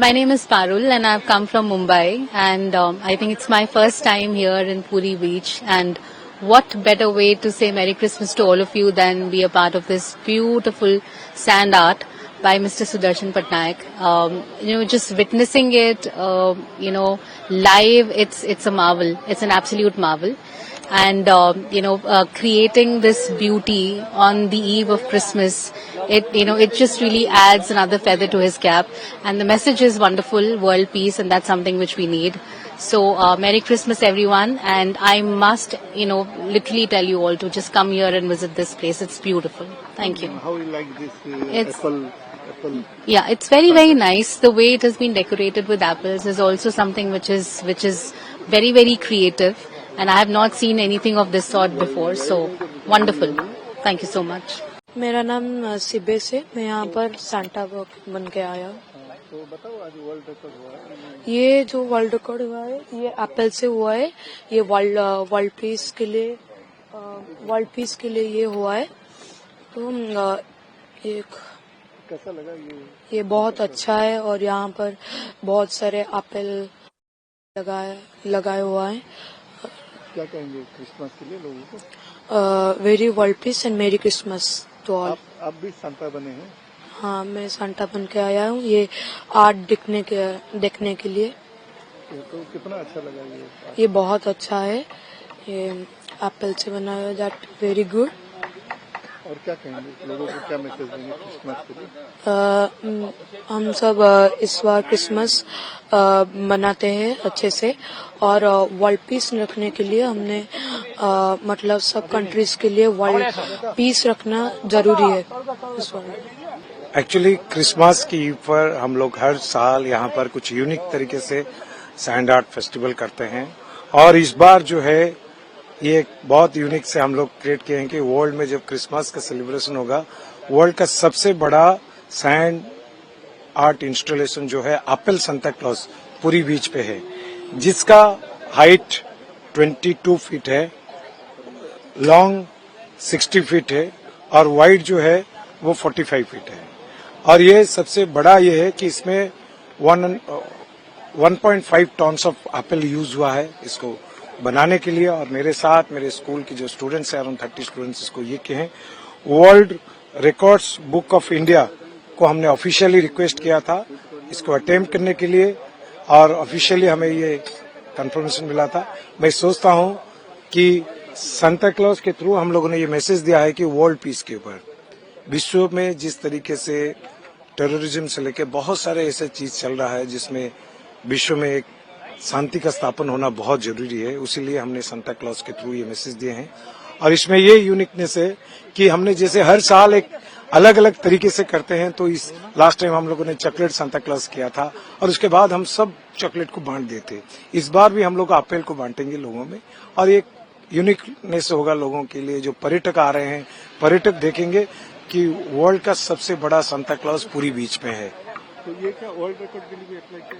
My name is Parul and I've come from Mumbai, and I think it's my first time here in Puri Beach, and what better way to say Merry Christmas to all of you than be a part of this beautiful sand art by Mr. Sudarshan Patnaik. Just witnessing it, live, it's a marvel. It's an absolute marvel. And creating this beauty on the eve of Christmas, it just really adds another feather to his cap. And the message is wonderful, world peace, and that's something which we need. So Merry Christmas, everyone, and I must literally tell you all to just come here and visit this place. It's beautiful. Thank you. How you like this apple? Yeah, it's very, very nice. The way it has been decorated with apples is also something which is very, very creative. And I have not seen anything of this sort before. So wonderful. Thank you so much. मेरा नाम सिबे से, मैं यहाँ पर Santa बन के आया हूँ। तो बताओ, आज वर्ल्ड रिकॉर्ड हुआ है। ये जो वर्ल्ड रिकॉर्ड हुआ है ये एप्पल से हुआ है। ये वर्ल्ड पीस के लिए ये हुआ है। तो एक कैसा लगा ये बहुत अच्छा है, और यहाँ पर बहुत सारे एप्पल लगाए हुआ है। क्या कहेंगे क्रिसमस के लिए लोगों को? Very world peace and merry Christmas to all. आप भी सांता बने हैं? हाँ, मैं सांता बन के आया हूँ ये आर्ट देखने के लिए। तो कितना अच्छा लगा ये बहुत अच्छा है। ये एप्पल से बना हुआ, दैट वेरी गुड। और क्या कहेंगे लोगों को, क्या मैसेज देंगे क्रिसमस के लिए? हम सब इस बार क्रिसमस मनाते हैं अच्छे से, और वर्ल्ड पीस रखने के लिए हमने मतलब सब कंट्रीज के लिए वर्ल्ड पीस रखना जरूरी है इस बार। एक्चुअली क्रिसमस की ईव पर हम लोग हर साल यहाँ पर कुछ यूनिक तरीके से सैंड आर्ट फेस्टिवल करते हैं, और इस बार जो है ये बहुत यूनिक से हम लोग क्रिएट किए हैं कि वर्ल्ड में जब क्रिसमस का सेलिब्रेशन होगा, वर्ल्ड का सबसे बड़ा सैंड आर्ट इंस्टॉलेशन जो है एप्पल सांता क्लॉज पूरी बीच पे है, जिसका हाइट 22 फीट है, लॉन्ग 60 फीट है, और वाइड जो है वो 45 फीट है। और ये सबसे बड़ा ये है कि इसमें 1.5 टन्स ऑफ एप्पल यूज हुआ है इसको बनाने के लिए। और मेरे साथ मेरे स्कूल के जो स्टूडेंट्स हैं, अराउंड 30 स्टूडेंट्स इसको ये के हैं। World records book of India को हमने ऑफिशियली रिक्वेस्ट किया था इसको अटेम्प्ट करने के लिए, और ऑफिशियली हमें ये कंफर्मेशन मिला था। मैं सोचता हूं कि सांता क्लॉज के थ्रू हम लोगों ने ये मैसेज दिया है कि वर्ल्ड पीस के ऊपर, विश्व में जिस तरीके से टेररिज्म से लेकर बहुत सारे ऐसे चीज चल रहा है जिसमें विश्व में एक शांति का स्थापन होना बहुत जरूरी है, उसीलिए हमने सांता क्लॉज के थ्रू ये मैसेज दिए हैं। और इसमें ये यूनिकनेस है कि हमने जैसे हर साल एक अलग अलग तरीके से करते हैं, तो इस लास्ट टाइम हम लोगों ने चॉकलेट सांता क्लॉज किया था, और उसके बाद हम सब चॉकलेट को बांट देते। इस बार भी हम लोग एप्पल को बांटेंगे लोगों में, और एक यूनिकनेस होगा लोगों के लिए। जो पर्यटक आ रहे हैं, पर्यटक देखेंगे कि वर्ल्ड का सबसे बड़ा सांता क्लॉज पूरी बीच में है। तो ये क्या वर्ल्ड रिकॉर्ड के लिए भी अप्लाई किया?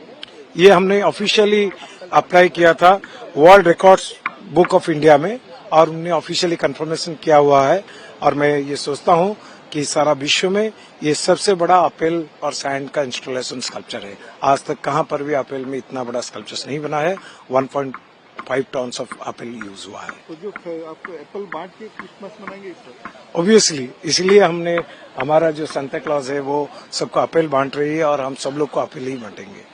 ये हमने ऑफिशियली अप्लाई किया था world records book of India में, और उन्होंने ऑफिशियली कंफर्मेशन किया हुआ है। और मैं ये सोचता हूँ कि सारा विश्व में ये सबसे बड़ा एप्पल और सैंड का इंस्टॉलेशन स्कल्पचर है। आज तक कहाँ पर भी एप्पल में इतना बड़ा स्कल्पचर नहीं बना है। 1.5 टन्स ऑफ एप्पल यूज हुआ है। तो जो आपको एप्पल बांट के क्रिसमस मनाएंगे इस बार? ऑब्वियसली, इसलिए हमने हमारा जो सांता क्लॉज है वो सबको एप्पल बांट रही है, और हम सब लोग को एप्पल ही बांटेंगे।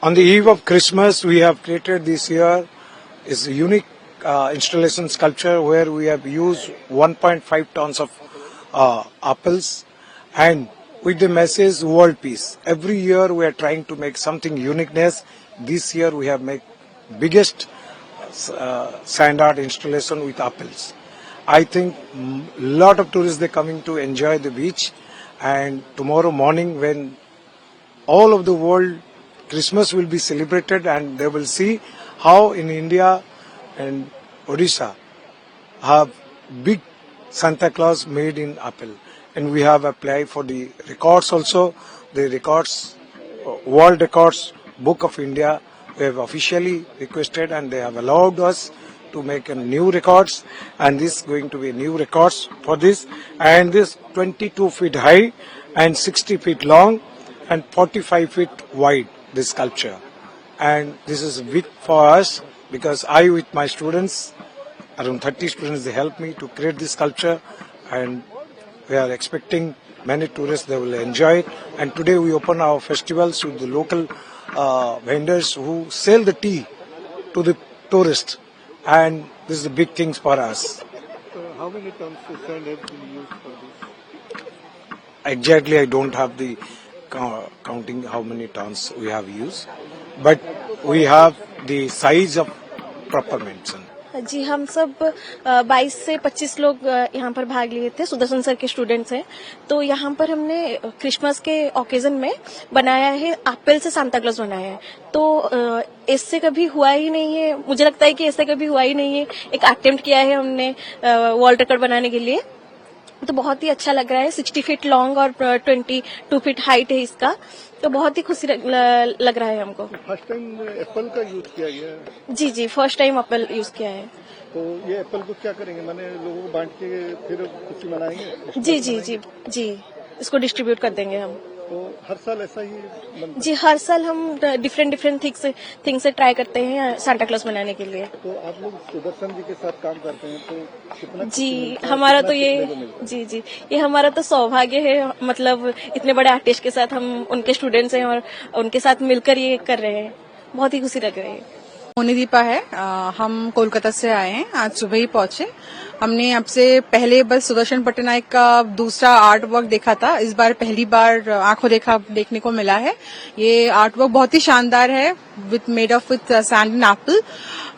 On the eve of Christmas, we have created this year is a unique installation sculpture where we have used 1.5 tons of apples, and with the message world peace. Every year we are trying to make something uniqueness. This year we have made biggest sand art installation with apples. I think lot of tourists they coming to enjoy the beach, and tomorrow morning when all of the world Christmas will be celebrated, and they will see how in India and Odisha have big Santa Claus made in apple. And we have applied for the records also. The records, World Records Book of India, we have officially requested, and they have allowed us to make a new records, and this is going to be new records for this. And this 22 feet high and 60 feet long and 45 feet wide, this sculpture. And this is big for us because I, with my students, around 30 students, they helped me to create this sculpture, and we are expecting many tourists, they will enjoy it. And today we open our festivals with the local vendors who sell the tea to the tourists, and this is the big things for us. How many tons of sand have been used for this? Exactly, I don't have the counting how many tons we have used, but we have the size of proper mention. जी, हम सब 22 से 25 लोग यहाँ पर भाग लिए थे। Sudarshan sir के स्टूडेंट्स हैं। तो यहाँ पर हमने क्रिसमस के ओकेजन में बनाया है, एप्पल से सांता क्लॉज बनाया है। तो इससे कभी हुआ ही नहीं है, मुझे लगता है कि ऐसे कभी हुआ ही नहीं है। एक अटेम्प्ट किया है हमने वर्ल्ड रिकॉर्ड बनाने के लिए, तो बहुत ही अच्छा लग रहा है। 60 फीट लॉन्ग और 22 फीट हाइट है इसका, तो बहुत ही खुशी लग रहा है हमको। फर्स्ट टाइम एप्पल का यूज किया गया है? जी जी, फर्स्ट टाइम एप्पल यूज किया है। तो ये एप्पल को क्या करेंगे, माने लोगों को बांट के फिर खुशी मनाएंगे? जी जी जी जी, इसको डिस्ट्रीब्यूट कर देंगे हम। तो हर साल ऐसा ही जी, हर साल हम डिफरेंट थिंग से ट्राई करते हैं सांता क्लॉज बनाने के लिए। तो आप लोग सुदर्शन जी के साथ काम करते हैं, तो कितना जी, हमारा तो ये हमारा तो सौभाग्य है। मतलब इतने बड़े आर्टिस्ट के साथ हम उनके स्टूडेंट्स हैं और उनके साथ मिलकर ये कर रहे हैं, बहुत ही खुशी लग रही है। मोनिदीपा है, हम कोलकाता से आए हैं, आज सुबह ही पहुंचे। हमने आपसे पहले बस सुदर्शन पटनायक का दूसरा आर्ट वर्क देखा था, इस बार पहली बार आंखों देखने को मिला है। ये आर्ट वर्क बहुत ही शानदार है, made of with sand and apple.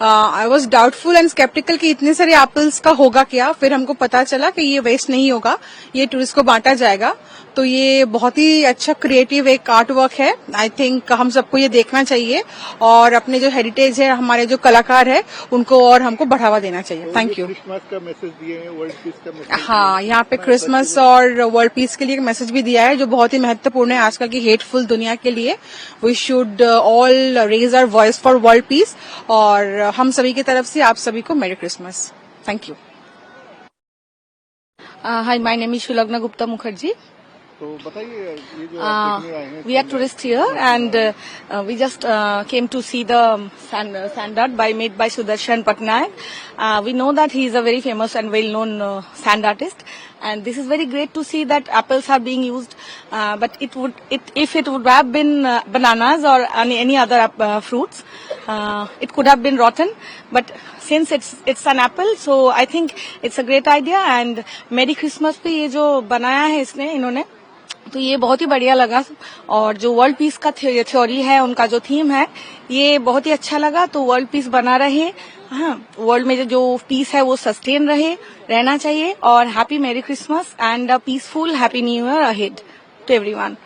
I was doubtful and sceptical कि इतने सारे एप्पल्स का होगा क्या, फिर हमको पता चला कि ये वेस्ट नहीं होगा, ये टूरिस्ट को बांटा जाएगा। तो ये बहुत ही अच्छा क्रिएटिव एक आर्ट वर्क है। आई थिंक हम सबको ये देखना चाहिए और अपने जो हेरिटेज है, हमारे जो कलाकार है, उनको और हमको बढ़ावा देना चाहिए। Thank you. क्रिसमस का मैसेज दिए हैं, वर्ल्ड पीस का मैसेज। हाँ, यहाँ पे क्रिसमस और वर्ल्ड पीस के लिए एक मैसेज भी दिया है जो बहुत ही महत्वपूर्ण है आजकल की हेटफुल दुनिया के लिए। We should all raise our voice for world peace, और हम सभी की तरफ से आप सभी को merry Christmas. Thank you. Hi, my name is Shulagna Gupta Mukherjee. तो बताइए, ये जो आप देखने आए हैं, We are tourists here, and we just came to see the sand art made by Sudarshan Patnaik. We know that he is a very famous and well-known sand artist, and this is very great to see that apples are being used. But if it would have been bananas or any other fruits, it could have been rotten. But since it's an apple, so I think it's a great idea. And Merry Christmas पे ये जो बनाया है इन्होंने, तो ये बहुत ही बढ़िया लगा। और जो वर्ल्ड पीस का थ्योरी है, उनका जो थीम है, ये बहुत ही अच्छा लगा। तो वर्ल्ड पीस बना रहे, हाँ, वर्ल्ड में जो पीस है वो सस्टेन रहना चाहिए। और happy merry Christmas and a peaceful happy new year ahead to everyone.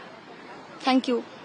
Thank you.